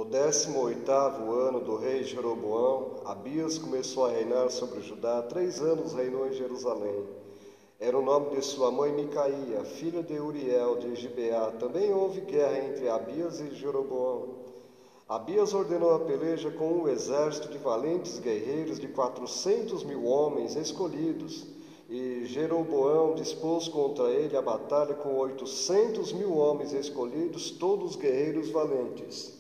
18º ano do rei Jeroboão, Abias começou a reinar sobre Judá. 3 anos reinou em Jerusalém. Era o nome de sua mãe Micaía, filha de Uriel de Gibeá. Também houve guerra entre Abias e Jeroboão. Abias ordenou a peleja com um exército de valentes guerreiros de 400.000 homens escolhidos, e Jeroboão dispôs contra ele a batalha com 800.000 homens escolhidos, todos guerreiros valentes.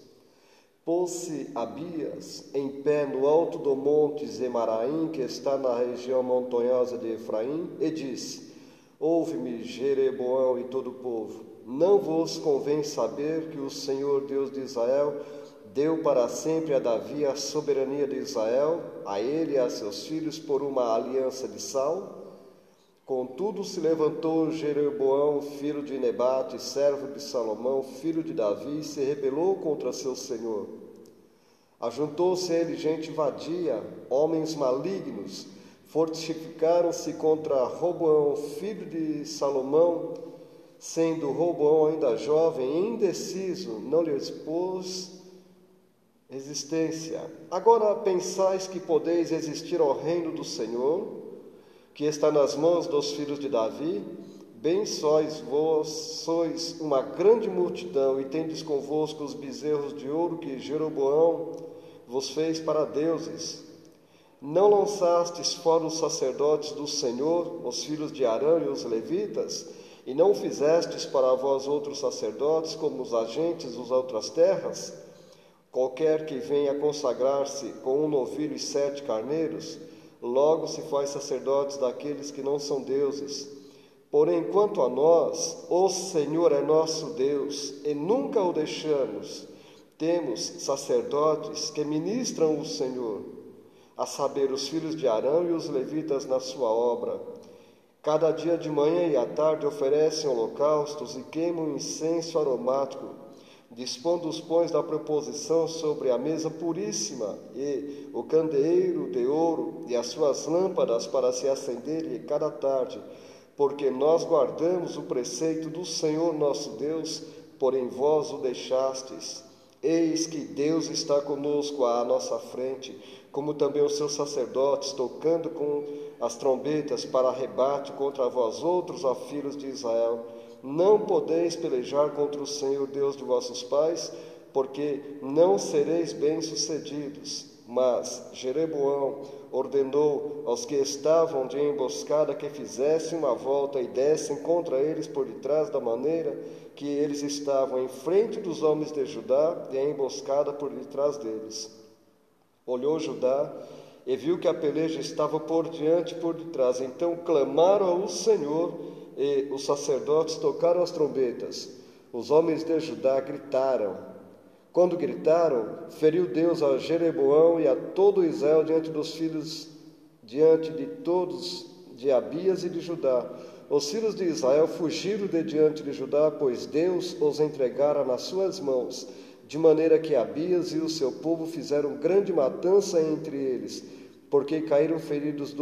Pôs-se Abias em pé no alto do monte Zemaraim, que está na região montanhosa de Efraim, e disse: Ouve-me, Jeroboão e todo o povo. Não vos convém saber que o Senhor Deus de Israel deu para sempre a Davi a soberania de Israel, a ele e a seus filhos, por uma aliança de sal? Contudo se levantou Jeroboão, filho de Nebate, servo de Salomão, filho de Davi, e se rebelou contra seu senhor. Ajuntou-se a ele gente vadia, homens malignos, fortificaram-se contra Roboão, filho de Salomão, sendo Roboão ainda jovem e indeciso, não lhe expôs resistência. Agora pensais que podeis resistir ao reino do Senhor, que está nas mãos dos filhos de Davi? Bem sois vós, sois uma grande multidão, e tendes convosco os bezerros de ouro que Jeroboão vos fez para deuses. Não lançastes fora os sacerdotes do Senhor, os filhos de Arão e os levitas, e não fizestes para vós outros sacerdotes, como os agentes das outras terras? Qualquer que venha consagrar-se com um novilho e 7 carneiros, logo se faz sacerdotes daqueles que não são deuses. Porém, quanto a nós, o Senhor é nosso Deus, e nunca o deixamos. Temos sacerdotes que ministram o Senhor, a saber, os filhos de Arão e os levitas na sua obra. Cada dia de manhã e à tarde oferecem holocaustos e queimam incenso aromático, dispondo os pães da proposição sobre a mesa puríssima, e o candeeiro de ouro e as suas lâmpadas para se acenderem cada tarde, porque nós guardamos o preceito do Senhor nosso Deus, porém vós o deixastes. Eis que Deus está conosco à nossa frente, como também os seus sacerdotes, tocando com as trombetas para rebate contra vós outros, ó filhos de Israel. Não podeis pelejar contra o Senhor Deus de vossos pais, porque não sereis bem-sucedidos. Mas Jeroboão ordenou aos que estavam de emboscada que fizessem uma volta e dessem contra eles por detrás, da maneira que eles estavam em frente dos homens de Judá e a emboscada por detrás deles. Olhou Judá e viu que a peleja estava por diante e por detrás. Então clamaram ao Senhor, e os sacerdotes tocaram as trombetas. Os homens de Judá gritaram. Quando gritaram, feriu Deus a Jeroboão e a todo Israel diante de todos de Abias e de Judá. Os filhos de Israel fugiram de diante de Judá, pois Deus os entregara nas suas mãos, de maneira que Abias e o seu povo fizeram grande matança entre eles, porque caíram feridos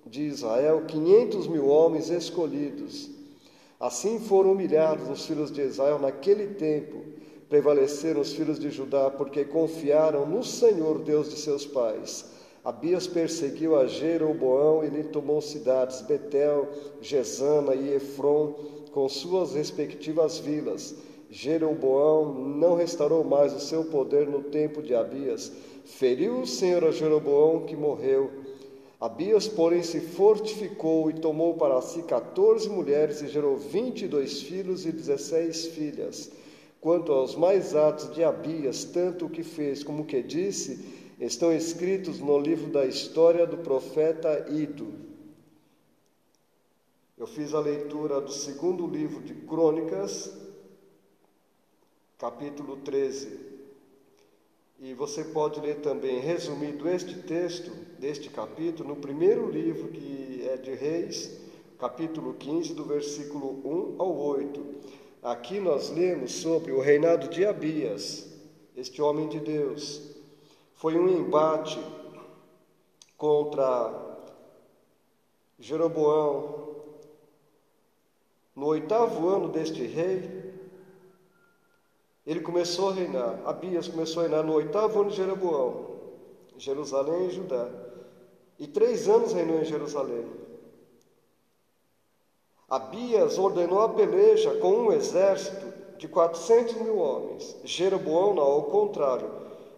de Israel 500.000 homens escolhidos. Assim foram humilhados os filhos de Israel naquele tempo. Prevaleceram os filhos de Judá, porque confiaram no Senhor Deus de seus pais. Abias perseguiu a Jeroboão e lhe tomou cidades, Betel, Gesana e Efron, com suas respectivas vilas. Jeroboão não restaurou mais o seu poder no tempo de Abias. Feriu o Senhor a Jeroboão, que morreu. Abias, porém, se fortificou e tomou para si 14 mulheres e gerou 22 filhos e 16 filhas. Quanto aos mais atos de Abias, tanto o que fez como o que disse, estão escritos no livro da história do profeta Ido. Eu fiz a leitura do 2º livro de Crônicas, capítulo 13. E você pode ler também, resumido, este texto, deste capítulo, no primeiro livro, que é de Reis, capítulo 15, do versículo 1 ao 8. Aqui nós lemos sobre o reinado de Abias, este homem de Deus. Foi um embate contra Jeroboão. No 8º ano deste rei, ele começou a reinar. Abias começou a reinar no 8º ano de Jeroboão, em Jerusalém e Judá. E 3 anos reinou em Jerusalém. Abias ordenou a peleja com um exército de 400.000 homens. Jeroboão, não, ao contrário.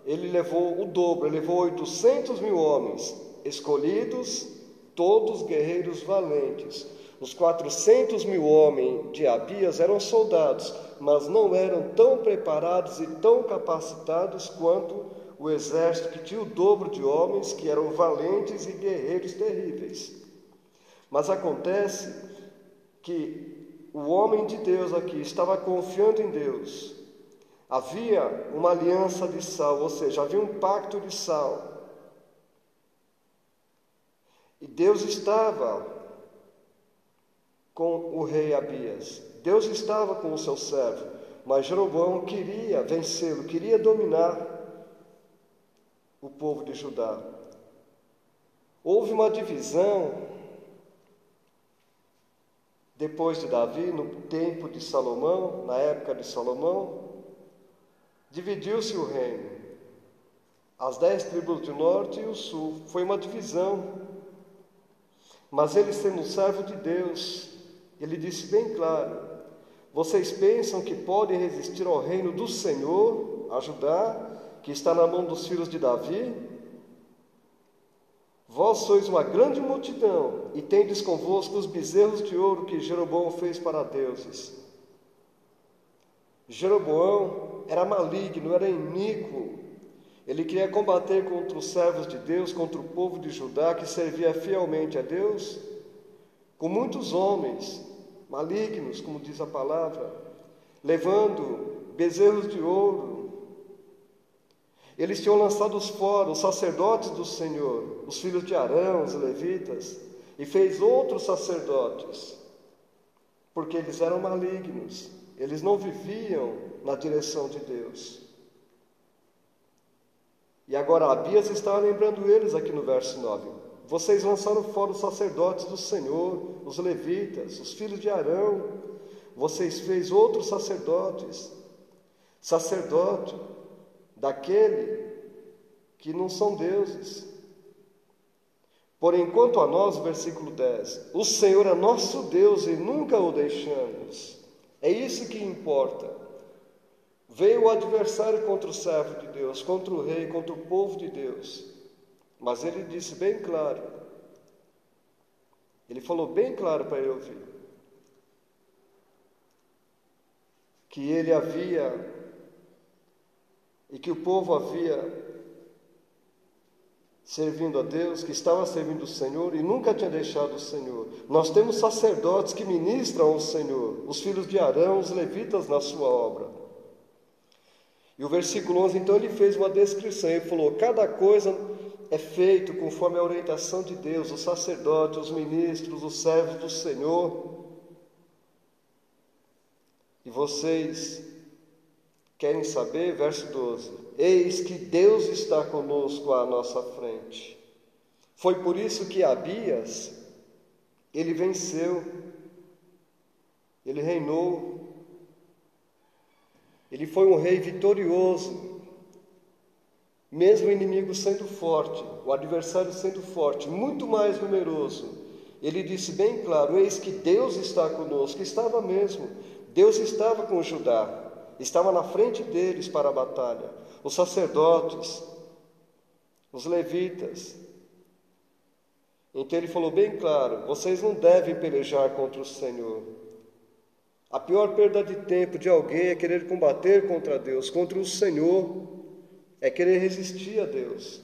Ele levou o dobro, ele levou 800.000 homens, escolhidos, todos guerreiros valentes. Os 400.000 homens de Abias eram soldados, mas não eram tão preparados e tão capacitados quanto o exército que tinha o dobro de homens, que eram valentes e guerreiros terríveis. Mas acontece que o homem de Deus aqui estava confiando em Deus. Havia uma aliança de sal, ou seja, havia um pacto de sal. E Deus estava com o rei Abias. Deus estava com o seu servo, mas Jeroboão queria vencê-lo, queria dominar o povo de Judá. Houve uma divisão depois de Davi, no tempo de Salomão, na época de Salomão, dividiu-se o reino. As 10 tribos do norte e o sul. Foi uma divisão. Mas ele, sendo um servo de Deus, ele disse bem claro: vocês pensam que podem resistir ao reino do Senhor, a Judá, que está na mão dos filhos de Davi? Vós sois uma grande multidão, e tendes convosco os bezerros de ouro que Jeroboão fez para deuses. Jeroboão era maligno, era iníquo. Ele queria combater contra os servos de Deus, contra o povo de Judá, que servia fielmente a Deus, com muitos homens malignos, como diz a palavra, levando bezerros de ouro. Eles tinham lançado fora os sacerdotes do Senhor, os filhos de Arão, os levitas, e fez outros sacerdotes, porque eles eram malignos, eles não viviam na direção de Deus. E agora Abias está lembrando eles aqui no verso 9. Vocês lançaram fora os sacerdotes do Senhor, os levitas, os filhos de Arão. Vocês fez outros sacerdotes, sacerdote daquele que não são deuses. Porém, quanto a nós, versículo 10, o Senhor é nosso Deus e nunca o deixamos. É isso que importa. Veio o adversário contra o servo de Deus, contra o rei, contra o povo de Deus. Mas ele disse bem claro, ele falou bem claro para ele ouvir, que ele havia, e que o povo havia servindo a Deus, que estava servindo o Senhor e nunca tinha deixado o Senhor. Nós temos sacerdotes que ministram ao Senhor, os filhos de Arão, os levitas na sua obra. E o versículo 11, então, ele fez uma descrição, ele falou: cada coisa é feito conforme a orientação de Deus, os sacerdotes, os ministros, os servos do Senhor. E vocês querem saber? Verso 12: eis que Deus está conosco à nossa frente. Foi por isso que Abias, ele venceu, ele reinou, ele foi um rei vitorioso, mesmo o inimigo sendo forte, o adversário sendo forte, muito mais numeroso. Ele disse bem claro: eis que Deus está conosco. Estava mesmo, Deus estava com Judá, estava na frente deles para a batalha. Os sacerdotes, os levitas. Então ele falou bem claro: vocês não devem pelejar contra o Senhor. A pior perda de tempo de alguém é querer combater contra Deus, contra o Senhor, é querer resistir a Deus.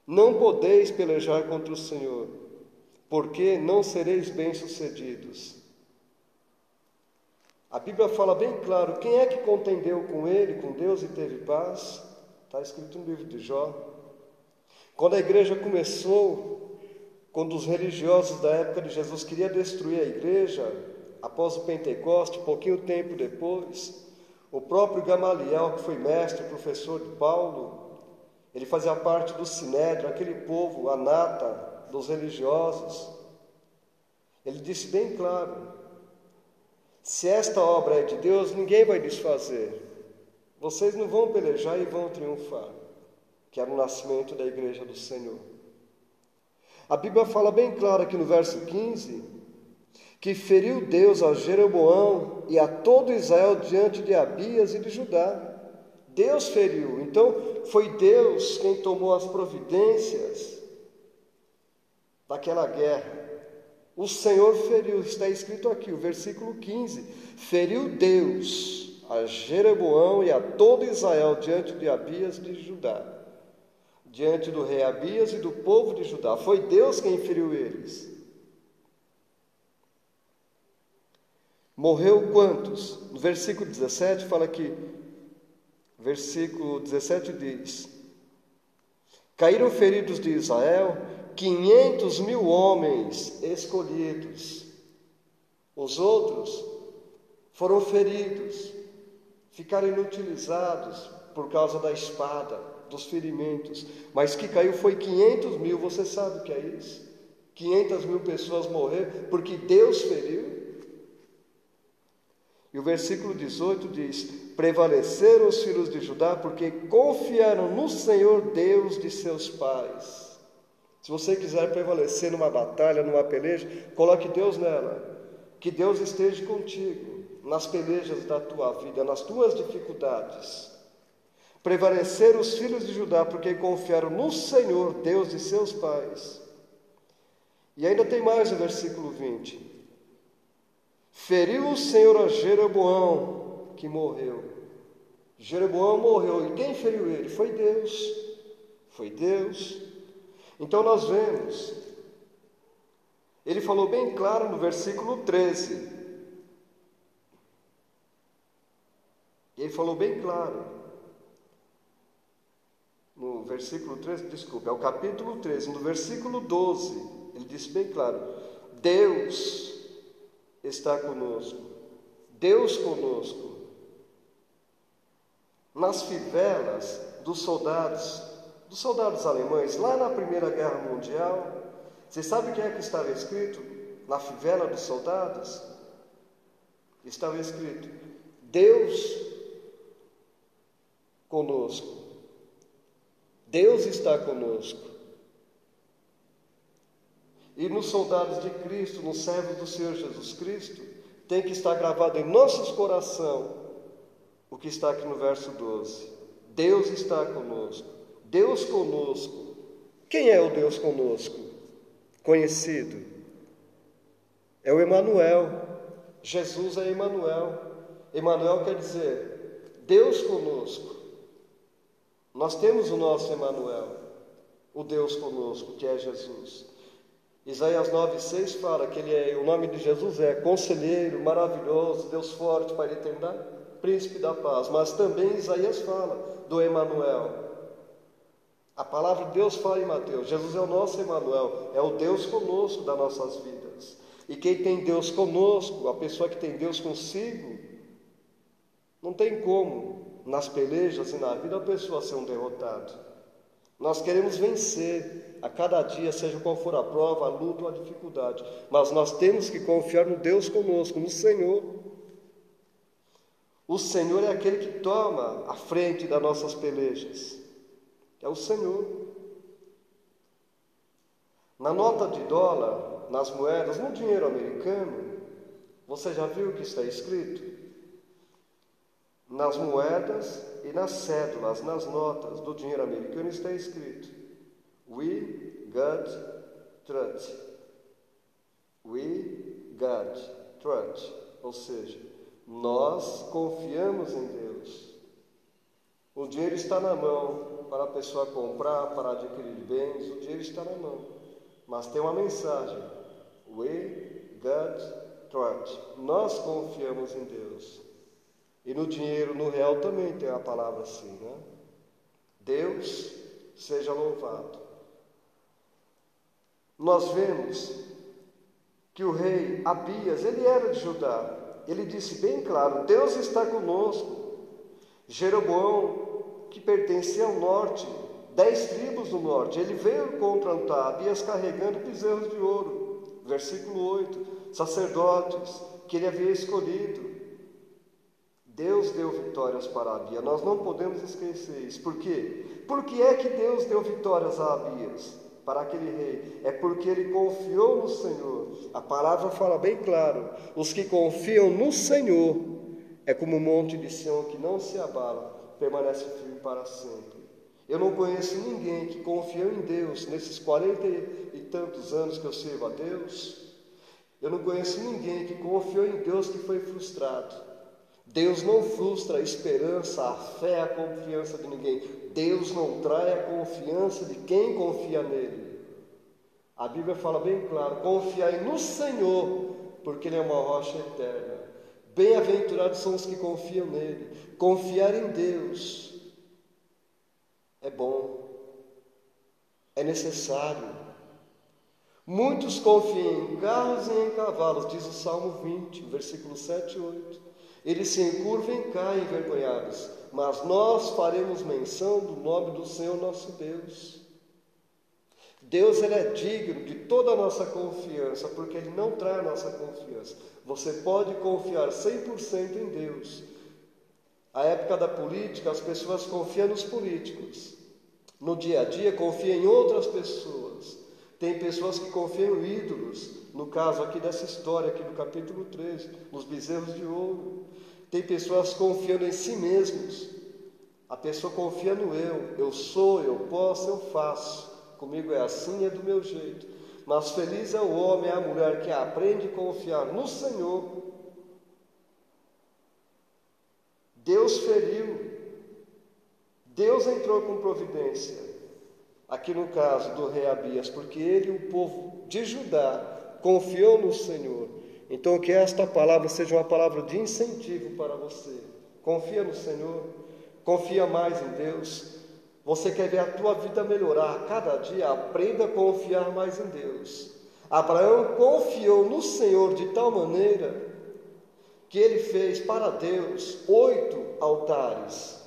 Não podeis pelejar contra o Senhor, porque não sereis bem-sucedidos. A Bíblia fala bem claro: quem é que contendeu com ele, com Deus, e teve paz? Está escrito no livro de Jó. Quando a igreja começou, quando os religiosos da época de Jesus queriam destruir a igreja, após o Pentecoste, pouquinho tempo depois, o próprio Gamaliel, que foi mestre, professor de Paulo, ele fazia parte do Sinédrio, aquele povo, a nata dos religiosos. Ele disse bem claro: Se esta obra é de Deus, ninguém vai desfazer. Vocês não vão pelejar e vão triunfar, que era o nascimento da igreja do Senhor. A Bíblia fala bem claro aqui no verso 15, que feriu Deus a Jeroboão e a todo Israel diante de Abias e de Judá. Deus feriu, então foi Deus quem tomou as providências daquela guerra. O Senhor feriu, está escrito aqui, o versículo 15, feriu Deus a Jeroboão e a todo Israel diante de Abias e de Judá, diante do rei Abias e do povo de Judá. Foi Deus quem feriu eles. Morreu quantos? No versículo 17 fala aqui, versículo 17 diz: caíram feridos de Israel 500.000 homens escolhidos. Os outros foram feridos, ficaram inutilizados por causa da espada, dos ferimentos. Mas que caiu foi 500.000, você sabe o que é isso? 500.000 pessoas morreram porque Deus feriu. E o versículo 18 diz: prevaleceram os filhos de Judá porque confiaram no Senhor Deus de seus pais. Se você quiser prevalecer numa batalha, numa peleja, coloque Deus nela. Que Deus esteja contigo nas pelejas da tua vida, nas tuas dificuldades. Prevaleceram os filhos de Judá porque confiaram no Senhor Deus de seus pais. E ainda tem mais o versículo 20. Feriu o Senhor a Jeroboão, que morreu. Jeroboão morreu. E quem feriu ele? Foi Deus. Foi Deus. Então nós vemos, ele falou bem claro no versículo 13. Ele falou bem claro. No versículo 13, desculpa, é o capítulo 13, no versículo 12, ele disse bem claro: Deus está conosco, Deus conosco. Nas fivelas dos soldados alemães, lá na Primeira Guerra Mundial, você sabe o que é que estava escrito na fivela dos soldados? Estava escrito: Deus conosco. Deus está conosco. E nos soldados de Cristo, nos servos do Senhor Jesus Cristo, tem que estar gravado em nossos corações o que está aqui no verso 12. Deus está conosco. Deus conosco. Quem é o Deus conosco? Conhecido. É o Emanuel. Jesus é Emanuel. Emanuel quer dizer Deus conosco. Nós temos o nosso Emanuel, o Deus conosco, que é Jesus. Isaías 9,6 fala que o nome de Jesus é Conselheiro, Maravilhoso, Deus Forte, Pai da Eternidade, Príncipe da Paz. Mas também Isaías fala do Emanuel. A palavra de Deus fala em Mateus: Jesus é o nosso Emanuel, é o Deus conosco das nossas vidas. E quem tem Deus conosco, a pessoa que tem Deus consigo, não tem como, nas pelejas e na vida, a pessoa ser um derrotado. Nós queremos vencer a cada dia, seja qual for a prova, a luta ou a dificuldade. Mas nós temos que confiar no Deus conosco, no Senhor. O Senhor é aquele que toma a frente das nossas pelejas. É o Senhor. Na nota de dólar, nas moedas, no dinheiro americano, você já viu o que está escrito? Nas moedas e nas cédulas, nas notas do dinheiro americano está escrito: We got trust. We got trust. Ou seja, nós confiamos em Deus. O dinheiro está na mão para a pessoa comprar, para adquirir bens. O dinheiro está na mão. Mas tem uma mensagem: We got trust. Nós confiamos em Deus. E no dinheiro, no real, também tem a palavra assim, né? Deus seja louvado. Nós vemos que o rei Abias, ele era de Judá. Ele disse bem claro: Deus está conosco. Jeroboão, que pertencia ao norte, 10 tribos do norte, ele veio contra Abias carregando bezerros de ouro. Versículo 8: sacerdotes, que ele havia escolhido. Deus deu vitórias para Abias. Nós não podemos esquecer isso. Por quê? Por que é que Deus deu vitórias a Abias, para aquele rei? É porque ele confiou no Senhor. A palavra fala bem claro: os que confiam no Senhor é como o monte de Sião que não se abala, permanece firme para sempre. Eu não conheço ninguém que confiou em Deus nesses 40 e tantos anos que eu sirvo a Deus. Eu não conheço ninguém que confiou em Deus que foi frustrado. Deus não frustra a esperança, a fé, a confiança de ninguém. Deus não trai a confiança de quem confia nele. A Bíblia fala bem claro: confiai no Senhor, porque Ele é uma rocha eterna. Bem-aventurados são os que confiam nele. Confiar em Deus é bom, é necessário. Muitos confiam em carros e em cavalos, diz o Salmo 20, versículos 7 e 8. Eles se encurvam e caem envergonhados, mas nós faremos menção do nome do Senhor nosso Deus. Deus, Ele é digno de toda a nossa confiança, porque Ele não trai a nossa confiança. Você pode confiar 100% em Deus. A época da política, as pessoas confiam nos políticos. No dia a dia, confiam em outras pessoas. Tem pessoas que confiam em ídolos, no caso aqui dessa história, aqui no capítulo 13, nos bezerros de ouro. Tem pessoas confiando em si mesmos. A pessoa confia no eu sou, eu posso, eu faço. Comigo é assim, é do meu jeito. Mas feliz é o homem, é a mulher que aprende a confiar no Senhor. Deus feriu, Deus entrou com providência, aqui no caso do rei Abias, porque ele e o povo de Judá confiou no Senhor. Então que esta palavra seja uma palavra de incentivo para você. Confia no Senhor, confia mais em Deus. Você quer ver a tua vida melhorar a cada dia? Aprenda a confiar mais em Deus. Abraão confiou no Senhor de tal maneira que ele fez para Deus 8 altares.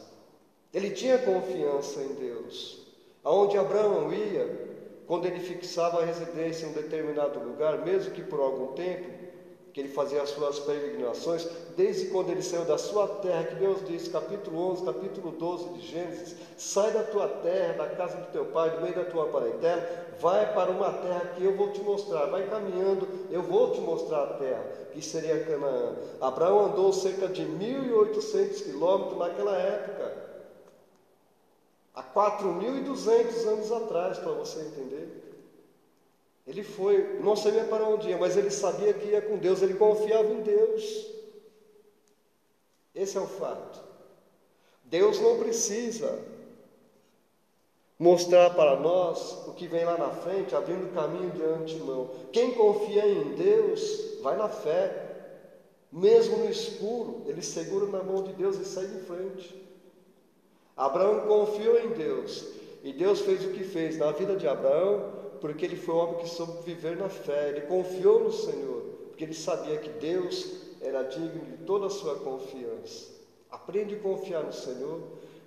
Ele tinha confiança em Deus. Aonde Abraão ia, quando ele fixava a residência em um determinado lugar, mesmo que por algum tempo, que ele fazia as suas peregrinações, desde quando ele saiu da sua terra, que Deus disse, capítulo 11, capítulo 12 de Gênesis: sai da tua terra, da casa do teu pai, do meio da tua parentela, vai para uma terra que eu vou te mostrar, vai caminhando, eu vou te mostrar a terra, que seria Canaã. Abraão andou cerca de 1.800 quilômetros naquela época, há 4.200 anos atrás, para você entender. Ele foi, não sabia para onde ia, mas ele sabia que ia com Deus, ele confiava em Deus. Esse é o fato. Deus não precisa mostrar para nós o que vem lá na frente, abrindo caminho de antemão. Quem confia em Deus, vai na fé. Mesmo no escuro, ele segura na mão de Deus e sai em frente. Abraão confiou em Deus, e Deus fez o que fez na vida de Abraão, porque ele foi um homem que soube viver na fé. Ele confiou no Senhor, porque ele sabia que Deus era digno de toda a sua confiança. Aprende a confiar no Senhor.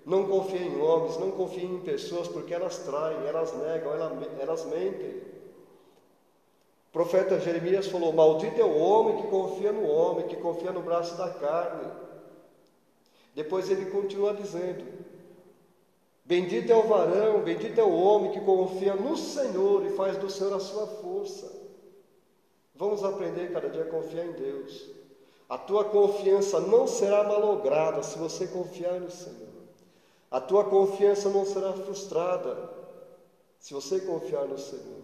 Não confie em homens, não confie em pessoas, porque elas traem, elas negam, elas mentem. O profeta Jeremias falou: maldito é o homem que confia no homem, que confia no braço da carne. Depois ele continua dizendo: bendito é o varão, bendito é o homem que confia no Senhor e faz do Senhor a sua força. Vamos aprender cada dia a confiar em Deus. A tua confiança não será malograda se você confiar no Senhor. A tua confiança não será frustrada se você confiar no Senhor.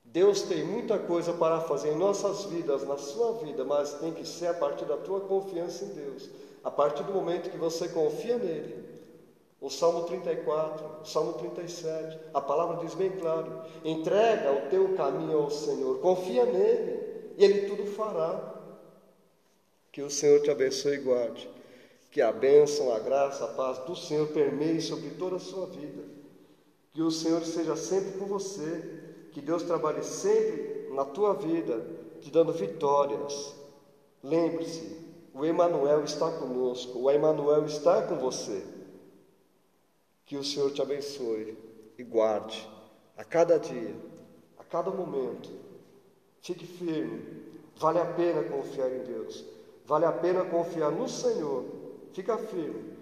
Deus tem muita coisa para fazer em nossas vidas, na sua vida, mas tem que ser a partir da tua confiança em Deus. A partir do momento que você confia nele. O Salmo 34, o Salmo 37, a palavra diz bem claro: entrega o teu caminho ao Senhor, confia nele, e ele tudo fará. Que o Senhor te abençoe e guarde. Que a bênção, a graça, a paz do Senhor permeie sobre toda a sua vida. Que o Senhor esteja sempre com você. Que Deus trabalhe sempre na tua vida, te dando vitórias. Lembre-se, o Emanuel está conosco, o Emanuel está com você. Que o Senhor te abençoe e guarde a cada dia, a cada momento. Fique firme, Vale a pena confiar em Deus. Vale a pena confiar no Senhor. Fica firme,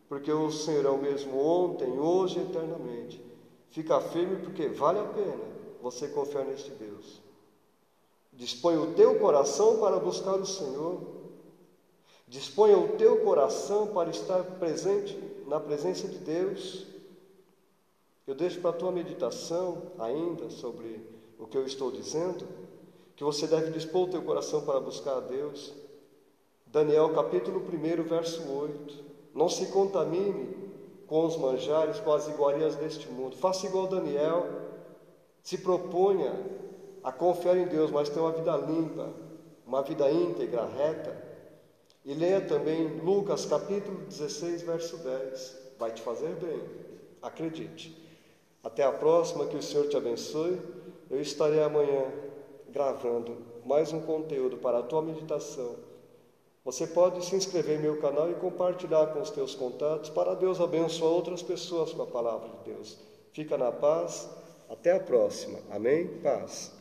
porque o Senhor é o mesmo ontem, hoje e eternamente. Fica firme porque vale a pena você confiar neste Deus. Dispõe o teu coração para buscar o Senhor. Disponha o teu coração para estar presente na presença de Deus. Eu deixo para a tua meditação ainda sobre o que eu estou dizendo, que você deve dispor o teu coração para buscar a Deus. Daniel capítulo 1, verso 8. Não se contamine com os manjares, com as iguarias deste mundo. Faça igual Daniel. Se proponha a confiar em Deus, mas tenha uma vida limpa, uma vida íntegra, reta. E leia também Lucas capítulo 16, verso 10. Vai te fazer bem, acredite. Até a próxima, que o Senhor te abençoe. Eu estarei amanhã gravando mais um conteúdo para a tua meditação. Você pode se inscrever em meu canal e compartilhar com os teus contatos para Deus abençoar outras pessoas com a palavra de Deus. Fica na paz. Até a próxima. Amém? Paz.